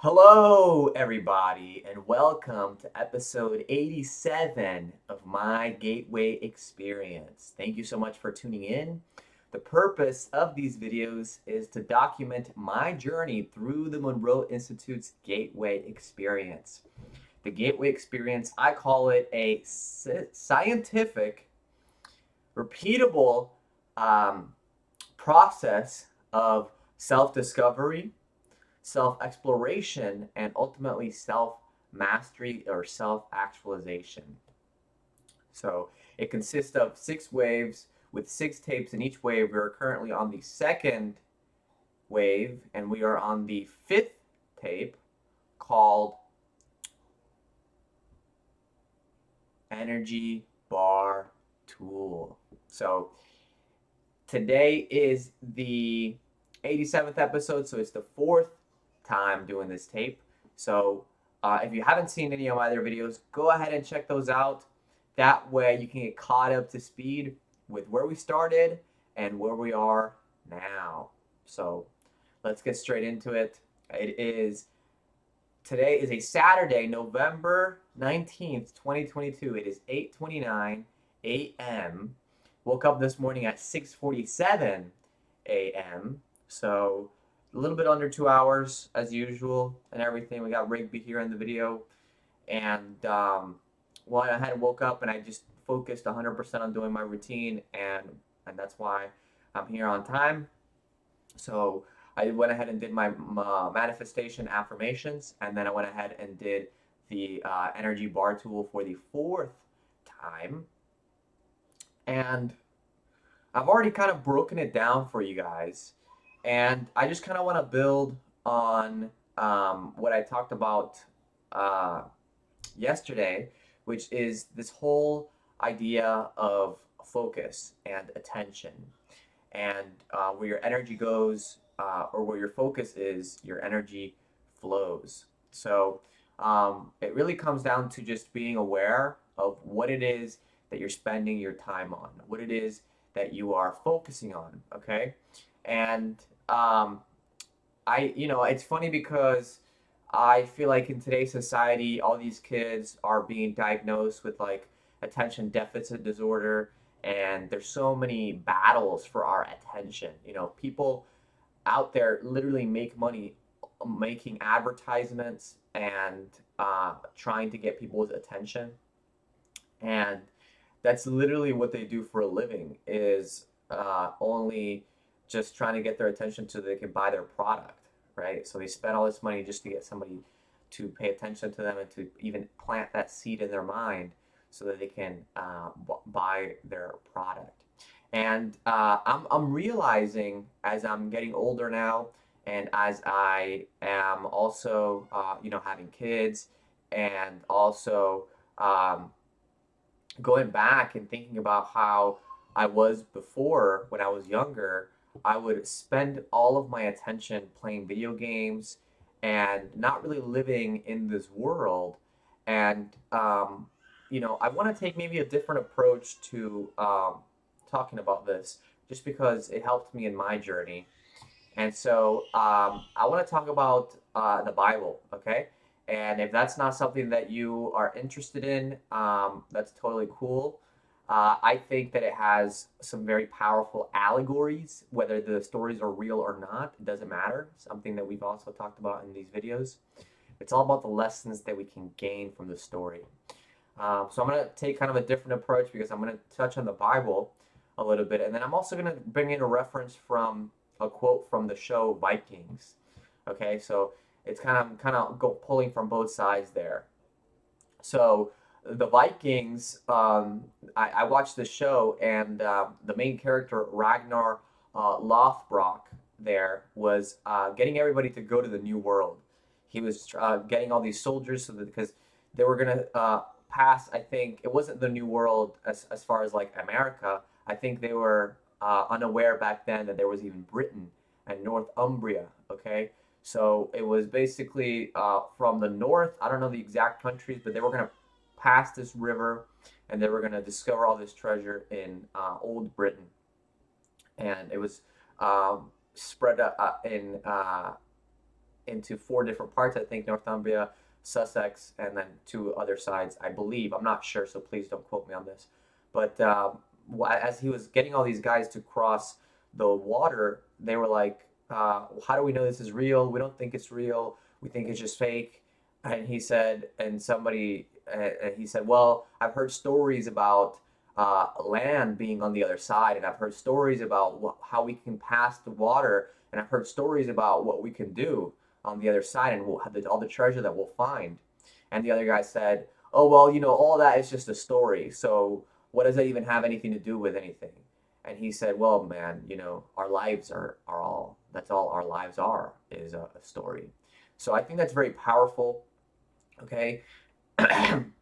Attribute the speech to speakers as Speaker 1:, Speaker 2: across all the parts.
Speaker 1: Hello, everybody, and welcome to episode 87 of my Gateway Experience. Thank you so much for tuning in. The purpose of these videos is to document my journey through the Monroe Institute's Gateway Experience. The Gateway Experience, I call it a scientific, repeatable process of self-discovery, self-exploration, and ultimately self-mastery or self-actualization. So it consists of 6 waves with 6 tapes in each wave. We're currently on the second wave, and we are on the 5th tape called Energy Bar Tool. So today is the 87th episode, so it's the 4th time doing this tape. So if you haven't seen any of my other videos, go ahead and check those out. That way you can get caught up to speed with where we started and where we are now. So let's get straight into it. Today is a Saturday, November 19th, 2022. It is 8:29 a.m. Woke up this morning at 6:47 a.m. So a little bit under 2 hours as usual and everything. We got Rigby here in the video. And well, I had woke up and I just focused 100% on doing my routine, and that's why I'm here on time. So I went ahead and did my manifestation affirmations, and then I went ahead and did the energy bar tool for the 4th time. And I've already kind of broken it down for you guys. And I just kind of want to build on what I talked about yesterday, which is this whole idea of focus and attention. And where your energy goes, or where your focus is, your energy flows. So it really comes down to just being aware of what it is that you're spending your time on, what it is that you are focusing on, okay? And it's funny because I feel like in today's society, all these kids are being diagnosed with like attention deficit disorder, and there's so many battles for our attention. People out there literally make money making advertisements and trying to get people's attention, and that's literally what they do for a living, is only just trying to get their attention so they can buy their product, right? So they spend all this money just to get somebody to pay attention to them and to even plant that seed in their mind so that they can buy their product. And I'm realizing as I'm getting older now, and as I am also, having kids, and also going back and thinking about how I was before when I was younger. I would spend all of my attention playing video games and not really living in this world. And, I want to take maybe a different approach to talking about this just because it helped me in my journey. And so I want to talk about the Bible, okay? And if that's not something that you are interested in, that's totally cool. I think that it has some very powerful allegories, whether the stories are real or not, it doesn't matter. Something that we've also talked about in these videos. It's all about the lessons that we can gain from the story. So I'm going to take kind of a different approach because I'm going to touch on the Bible a little bit. And then I'm also going to bring in a reference from a quote from the show Vikings. Okay, so it's kind of pulling from both sides there. So the Vikings, I watched the show, and the main character, Ragnar Lothbrok, there was getting everybody to go to the New World. He was getting all these soldiers so that because they were going to pass, I think, it wasn't the New World as far as like America. I think they were unaware back then that there was even Britain and Northumbria, okay? So it was basically from the north, I don't know the exact countries, but they were going to pass this river, and they were going to discover all this treasure in Old Britain. And it was spread into 4 different parts. I think Northumbria, Sussex, and then 2 other sides, I believe. I'm not sure, so please don't quote me on this. But as he was getting all these guys to cross the water, they were like, "How do we know this is real? We don't think it's real. We think it's just fake." And he said, and somebody, he said, "Well, I've heard stories about land being on the other side, and I've heard stories about how we can pass the water, and I've heard stories about what we can do on the other side, and we'll have all the treasure that we'll find." And the other guy said, "Oh, well, all that is just a story. So what does that even have anything to do with anything?" And he said, "Well, man, our lives are all, that's all our lives are, is a story." So I think that's very powerful, okay? And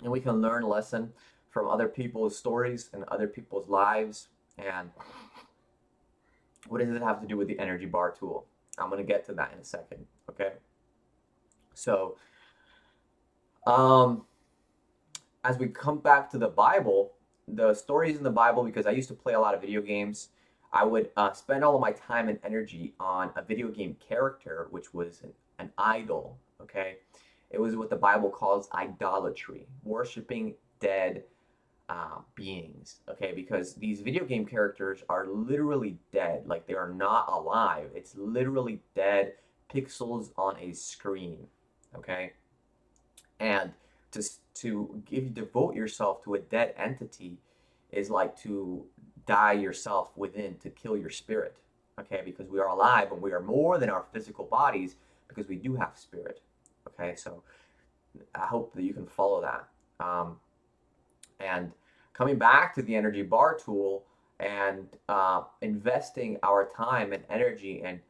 Speaker 1: we can learn a lesson from other people's stories and other people's lives. And what does it have to do with the energy bar tool? I'm going to get to that in a second, okay? So, as we come back to the Bible, the stories in the Bible, because I used to play a lot of video games, I would spend all of my time and energy on a video game character, which was an idol, okay? It was what the Bible calls idolatry, worshiping dead beings, okay? Because these video game characters are literally dead, like they are not alive. It's literally dead pixels on a screen, okay? And to devote yourself to a dead entity is like to die yourself within, to kill your spirit, okay? Because we are alive and we are more than our physical bodies, because we do have spirit, okay? So I hope that you can follow that. And coming back to the energy bar tool and investing our time and energy and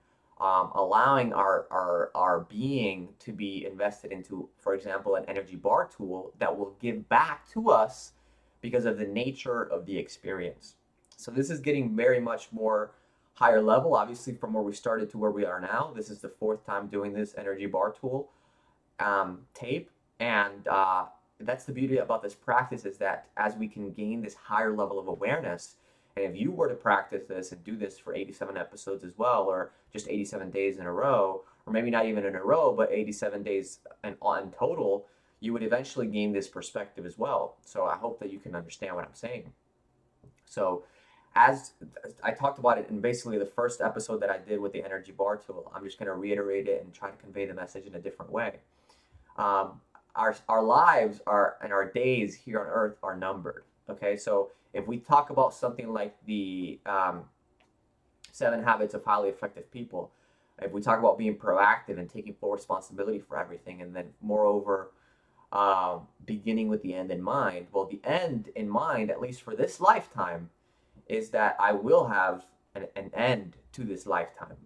Speaker 1: allowing our being to be invested into, for example, an energy bar tool that will give back to us because of the nature of the experience. So this is getting very much more higher level, obviously, from where we started to where we are now. This is the 4th time doing this energy bar tool tape. And that's the beauty about this practice, is that as we can gain this higher level of awareness, and if you were to practice this and do this for 87 episodes as well, or just 87 days in a row, or maybe not even in a row, but 87 days in total, you would eventually gain this perspective as well. So I hope that you can understand what I'm saying. So as I talked about it in basically the first episode that I did with the energy bar tool, I'm just going to reiterate it and try to convey the message in a different way. Our lives and our days here on earth are numbered. Okay, so if we talk about something like the 7 habits of highly effective people, if we talk about being proactive and taking full responsibility for everything, and then moreover, beginning with the end in mind, well, the end in mind, at least for this lifetime, is that I will have an end to this lifetime.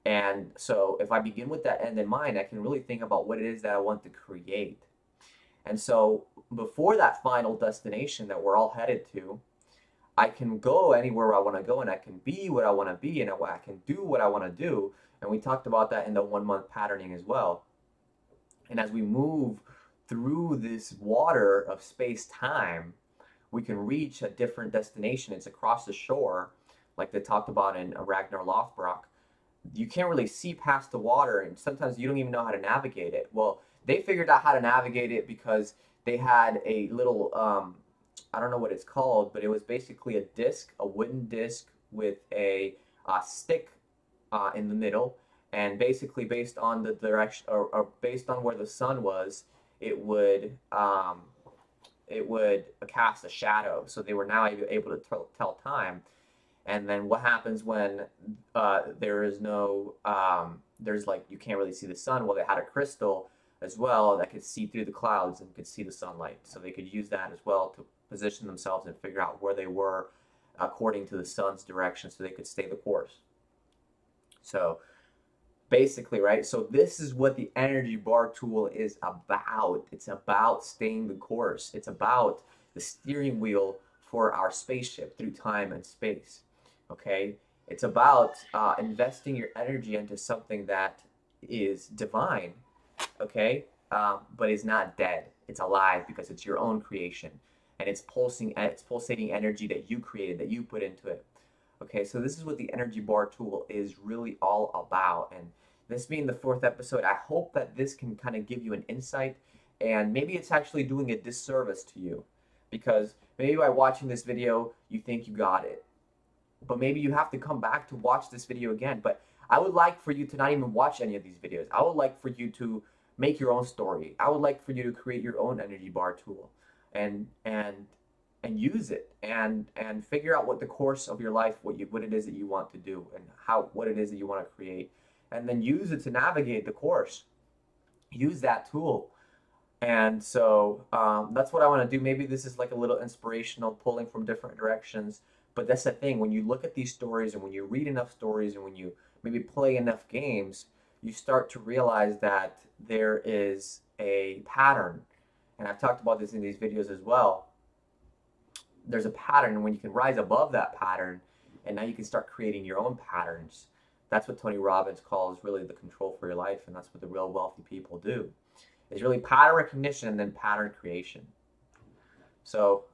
Speaker 1: And so if I begin with that end in mind, I can really think about what it is that I want to create. And so before that final destination that we're all headed to, I can go anywhere I want to go, and I can be what I want to be, and I can do what I want to do. And we talked about that in the 1-month patterning as well. And as we move through this water of space-time, we can reach a different destination. It's across the shore, like they talked about in Ragnar Lothbrok. You can't really see past the water, and sometimes you don't even know how to navigate it. Well, they figured out how to navigate it because they had a little, I don't know what it's called, but it was basically a disc, a wooden disc with a stick in the middle, and basically based on the direction, or based on where the sun was, it would cast a shadow. So they were now able to tell time. And then what happens when there is no, there's like, you can't really see the sun? Well, they had a crystal as well that could see through the clouds and could see the sunlight. So they could use that as well to position themselves and figure out where they were according to the sun's direction, so they could stay the course. So basically, right? So this is what the energy bar tool is about. It's about staying the course. It's about the steering wheel for our spaceship through time and space. Okay? It's about investing your energy into something that is divine, okay? But is not dead. It's alive because it's your own creation. And it's pulsating energy that you created, that you put into it. Okay, so this is what the energy bar tool is really all about. And this being the fourth episode, I hope that this can kind of give you an insight, and maybe it's actually doing a disservice to you, because maybe by watching this video, you think you got it, but maybe you have to come back to watch this video again. But I would like for you to not even watch any of these videos. I would like for you to make your own story. I would like for you to create your own energy bar tool, and use it, and figure out what the course of your life, what it is that you want to do, and what it is that you want to create, and then use it to navigate the course. Use that tool. And so that's what I want to do. Maybe this is like a little inspirational, pulling from different directions. But that's the thing. When you look at these stories, and when you read enough stories, and when you maybe play enough games, you start to realize that there is a pattern. And I've talked about this in these videos as well. There's a pattern, and when you can rise above that pattern, and now you can start creating your own patterns. That's what Tony Robbins calls really the control for your life, and that's what the real wealthy people do. It's really pattern recognition and then pattern creation. So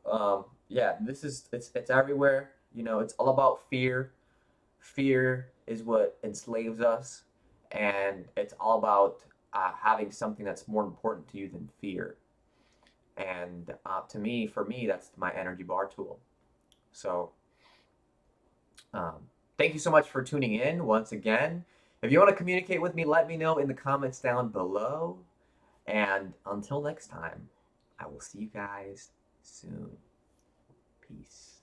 Speaker 1: yeah, it's everywhere. You know, it's all about fear. Fear is what enslaves us, and it's all about having something that's more important to you than fear. And for me, that's my energy bar tool. So thank you so much for tuning in once again. If you want to communicate with me, let me know in the comments down below. And until next time, I will see you guys soon. Peace.